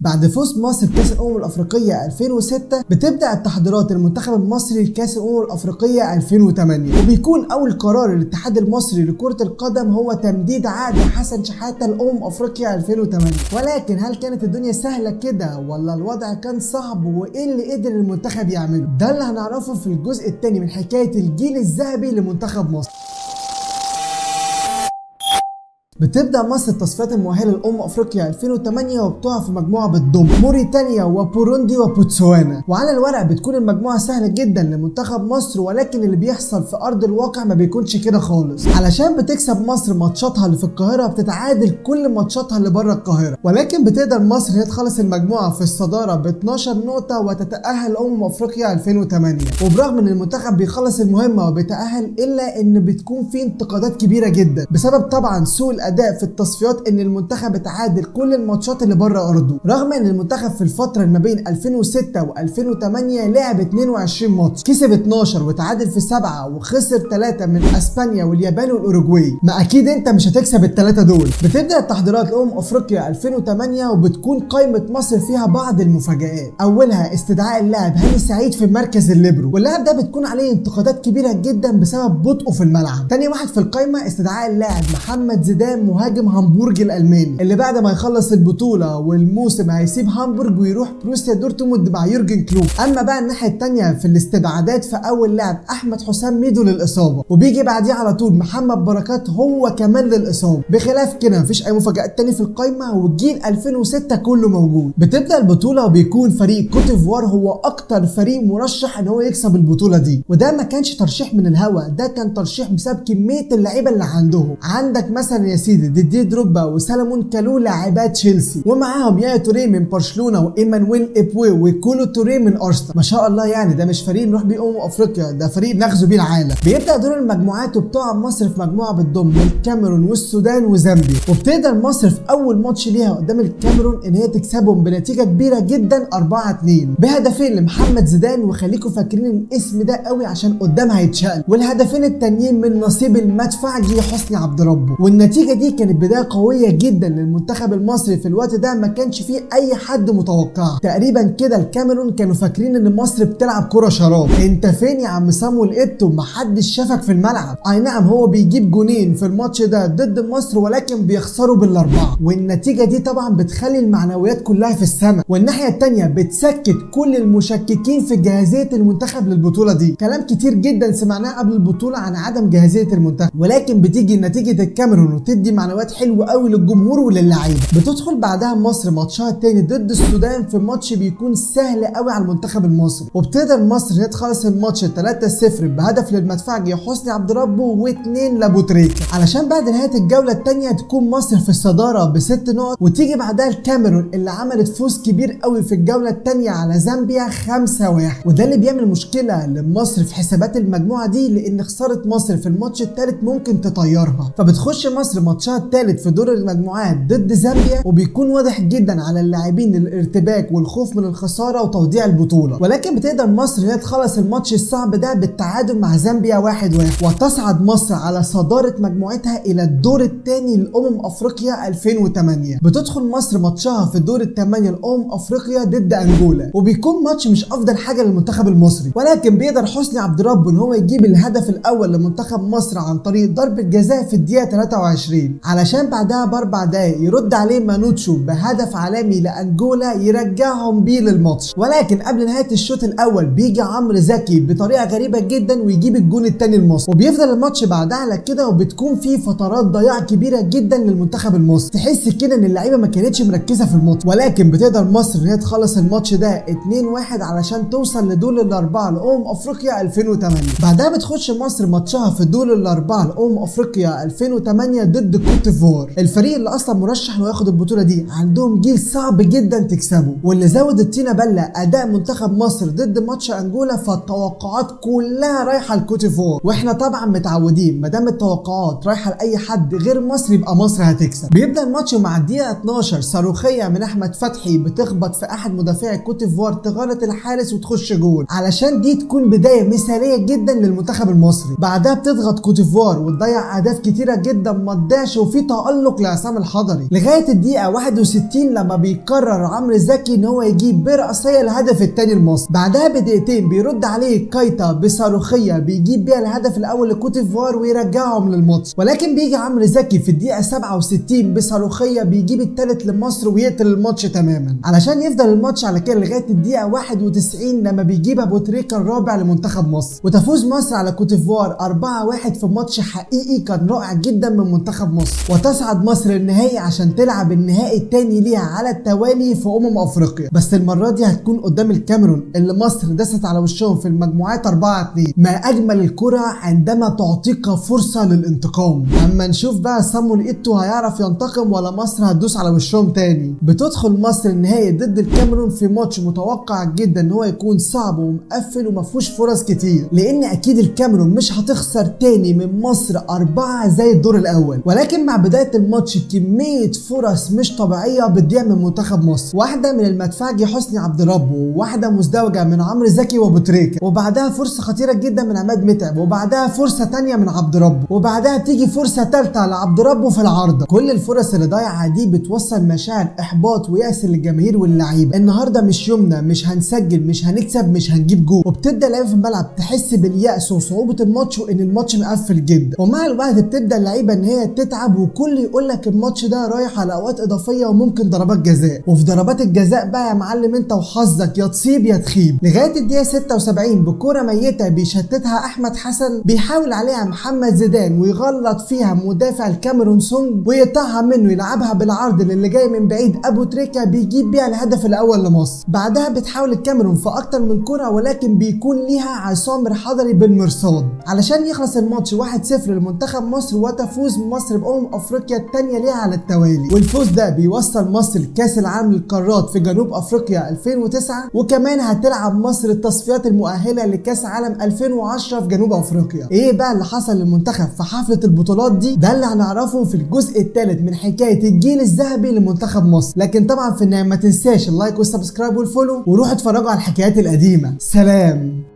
بعد فوز مصر بكاس الامم الافريقيه 2006 بتبدا التحضيرات المنتخب المصري لكاس الامم الافريقيه 2008، وبيكون اول قرار الاتحاد المصري لكره القدم هو تمديد عقد حسن شحاته لامم افريقيا 2008. ولكن هل كانت الدنيا سهله كده ولا الوضع كان صعب، وايه اللي قدر المنتخب يعمله؟ ده اللي هنعرفه في الجزء الثاني من حكايه الجيل الذهبي لمنتخب مصر. بتبدا مصر التصفيات المؤهله لامم افريقيا 2008 وبتقع في مجموعه بتضم موريتانيا وبوروندي وبوتسوانا، وعلى الورق بتكون المجموعه سهله جدا لمنتخب مصر، ولكن اللي بيحصل في ارض الواقع ما بيكونش كده خالص. علشان بتكسب مصر ماتشاتها اللي في القاهره بتتعادل كل ماتشاتها اللي بره القاهره، ولكن بتقدر مصر هي تخلص المجموعه في الصداره ب 12 نقطه وتتاهل افريقيا 2008. وبرغم ان المنتخب بيخلص المهمه وبيتاهل، الا ان بتكون في انتقادات كبيره جدا بسبب طبعا سوء الاداء في التصفيات، ان المنتخب اتعادل كل الماتشات اللي بره ارضه، رغم ان المنتخب في الفتره ما بين 2006 و2008 لعب 22 ماتش، كسب 12 وتعادل في 7 وخسر 3 من اسبانيا واليابان والاوروجواي. ما اكيد انت مش هتكسب الثلاثه دول. بتبدا التحضيرات افريقيا 2008 وبتكون قائمه مصر فيها بعض المفاجآت، اولها استدعاء اللاعب هاني سعيد في مركز الليبرو، واللاعب ده بتكون عليه انتقادات كبيره جدا بسبب بطئه في الملعب. تاني واحد في القائمه استدعاء اللاعب محمد زيدان مهاجم هامبورج الالماني، اللي بعد ما يخلص البطوله والموسم هيسيب هامبورج ويروح بروسيا دورتموند مع يورجن كلوب. اما بقى الناحيه الثانيه في الاستبعادات، فاول لاعب احمد حسام ميدو للاصابه، وبيجي بعديه على طول محمد بركات هو كمان للاصابه. بخلاف كده مفيش اي مفاجات تاني في القائمه، والجيل 2006 كله موجود. بتبدا البطوله وبيكون فريق كوت ديفوار هو اكتر فريق مرشح ان هو يكسب البطوله دي، وده ما كانش ترشيح من الهوا، ده كان ترشيح بسبب كميه اللعيبه اللي عندهم. عندك مثلا يا سيدي ديدي دروجبا وسالمون كالو لاعبات تشيلسي، ومعاهم يايا توريه من برشلونه وايمانويل ابوي وكولو توريه من ارسنال. ما شاء الله، يعني ده مش فريق نروح بيه افريقيا، ده فريق نغزو بيه العالم. بيبدا دور المجموعات وبتقع مصر في مجموعه بتضم الكاميرون والسودان وزامبيا، وبتقدر مصر في اول ماتش ليها قدام الكاميرون ان هي تكسبهم بنتيجه كبيره جدا 4-2 بهدفين لمحمد زيدان، وخليكم فاكرين الاسم ده قوي عشان قدام هيتشقل، والهدفين التانيين من نصيب المدفعجي حسني عبد ربه. والنتيجه دي كانت بدايه قويه جدا للمنتخب المصري في الوقت ده، ما كانش فيه اي حد متوقع. تقريبا كده الكاميرون كانوا فاكرين ان مصر بتلعب كره شراب. انت فين يا عم صامويل ايتو؟ محدش شافك في الملعب. اي نعم هو بيجيب جونين في الماتش ده ضد مصر، ولكن بيخسروا بالاربعه، والنتيجه دي طبعا بتخلي المعنويات كلها في السماء. والناحيه الثانيه بتسكت كل المشككين في جاهزيه المنتخب للبطوله دي. كلام كتير جدا سمعناه قبل البطوله عن عدم جاهزيه المنتخب، ولكن بتيجي نتيجه الكاميرون وتدي معنويات حلوه قوي للجمهور وللعيبه. بتدخل بعدها مصر ماتشها التاني ضد السودان في ماتش بيكون سهل قوي على المنتخب المصري، وبتقدر مصر هي تخلص الماتش 3-0 بهدف للمدفعجي حسني عبد ربه و2 لابو تريكه، علشان بعد نهايه الجوله الثانيه تكون مصر في الصداره ب6 نقط، وتيجي بعدها الكاميرون اللي عملت فوز كبير قوي في الجوله الثانيه على زامبيا 5-1، وده اللي بيعمل مشكله لمصر في حسابات المجموعه دي، لان خساره مصر في الماتش الثالث ممكن تطيرها. فبتخش مصر ماتشها الثالث في دور المجموعات ضد زامبيا، وبيكون واضح جدا على اللاعبين الارتباك والخوف من الخساره وتوضيع البطوله، ولكن بتقدر مصر هي تخلص الماتش الصعب ده بالتعادل مع زامبيا 1-1، وتصعد مصر على صداره مجموعتها الى الدور الثاني لامم افريقيا 2008. بتدخل مصر ماتشها في الدور الثمانيه لامم افريقيا ضد انجولا، وبيكون ماتش مش افضل حاجه للمنتخب المصري، ولكن بيقدر حسني عبد ربه ان هو يجيب الهدف الاول لمنتخب مصر عن طريق ضربه جزاء في الدقيقه 23، علشان بعدها باربع دقايق يرد عليه مانوتشو بهدف عالمي لانجولا يرجعهم بيه للماتش. ولكن قبل نهايه الشوط الاول بيجي عمرو زكي بطريقه غريبه جدا ويجيب الجون الثاني لمصر، وبيفضل الماتش بعدها على كده، وبتكون فيه فترات ضياع كبيره جدا للمنتخب المصري، تحس كده ان اللعيبه ما كانتش مركزه في الماتش، ولكن بتقدر مصر ان هي تخلص الماتش ده 2-1 علشان توصل لدور الاربعه افريقيا 2008. بعدها بتخش مصر ماتشها في دور الاربعه افريقيا 2008 ضد كوت ديفوار، الفريق اللي اصلا مرشح انه ياخد البطوله دي. عندهم جيل صعب جدا تكسبه، واللي زود الطينه بله اداء منتخب مصر ضد ماتش انجولا، فالتوقعات كلها رايحه لكوت ديفوار، واحنا طبعا متعودين ما دام التوقعات رايحه لاي حد غير مصر يبقى مصر هتكسب. بيبدا الماتش مع الدقيقه 12 صاروخيه من احمد فتحي بتخبط في احد مدافعي كوت ديفوار تغلط الحارس وتخش جول، علشان دي تكون بدايه مثاليه جدا للمنتخب المصري. بعدها بتضغط كوت ديفوار وتضيع اهداف كتيره جدا مضيه بتذاعش وفي تألق لعصام الحضري لغايه الدقيقه 61 لما بيقرر عمرو زكي ان هو يجيب برأسيه الهدف الثاني لمصر. بعدها بدقيقتين بيرد عليه كايتا بصاروخيه بيجيب بيها الهدف الاول لكوت ديفوار ويرجعهم للماتش، ولكن بيجي عمرو زكي في الدقيقه 67 بصاروخيه بيجيب الثالث لمصر ويقتل الماتش تماما، علشان يفضل الماتش على كده لغايه الدقيقه 91 لما بيجيب ابو تريكه الرابع لمنتخب مصر، وتفوز مصر على كوت ديفوار 4-1 في ماتش حقيقي كان رائع جدا من منتخب مصر، وتصعد مصر النهائي عشان تلعب النهائي الثاني ليها على التوالي في افريقيا، بس المره دي هتكون قدام الكاميرون اللي مصر دست على وشهم في المجموعات 4-2. ما اجمل الكره عندما تعطيك فرصه للانتقام. اما نشوف بقى صامويل ايتو هيعرف ينتقم ولا مصر هتدوس على وشهم تاني. بتدخل مصر النهائي ضد الكاميرون في ماتش متوقع جدا ان هو يكون صعب ومقفل ومفيهوش فرص كتير، لان اكيد الكاميرون مش هتخسر تاني من مصر 4 زي الدور الاول، ولكن مع بدايه الماتش كميه فرص مش طبيعيه بتضيع من منتخب مصر، واحده من المدفعجي حسني عبد ربه، وواحده مزدوجه من عمرو زكي وابو تريكه، وبعدها فرصه خطيره جدا من عماد متعب، وبعدها فرصه تانيه من عبد ربه، وبعدها بتيجي فرصه ثالثه لعبد ربه في العارضه. كل الفرص اللي ضايعه دي بتوصل مشاعر احباط ويأس للجماهير واللعيبه. النهارده مش يومنا، مش هنسجل، مش هنكسب، مش هنجيب جول، وبتبدا اللعيبه في الملعب تحس باليأس وصعوبه الماتش وان الماتش مقفل جدا، ومع الوقت بتبدا اللعيبه ان هي تتعب وكل يقول لك الماتش ده رايح على اوقات اضافيه وممكن ضربات جزاء، وفي ضربات الجزاء بقى يا معلم انت وحظك يا تصيب يا تخيب. لغايه الدقيقه 76 بكره ميته بيشتتها احمد حسن بيحاول عليها محمد زيدان ويغلط فيها مدافع الكاميرون سونج ويقطعها منه يلعبها بالعرض اللي جاي من بعيد ابو تريكه بيجيب بيها الهدف الاول لمصر. بعدها بتحاول الكاميرون في اكتر من كره ولكن بيكون ليها عصام الحضري بالمرصاد علشان يخلص الماتش 1-0 لمنتخب مصر، وتفوز مصر افريقيا الثانيه ليها على التوالي. والفوز ده بيوصل مصر لكاس العالم للقارات في جنوب افريقيا 2009، وكمان هتلعب مصر التصفيات المؤهله لكاس عالم 2010 في جنوب افريقيا. ايه بقى اللي حصل للمنتخب في حفله البطولات دي؟ ده اللي هنعرفه في الجزء الثالث من حكايه الجيل الذهبي لمنتخب مصر. لكن طبعا في النهايه ما تنساش اللايك والسبسكرايب والفولو، وروحوا اتفرجوا على الحكايات القديمه. سلام.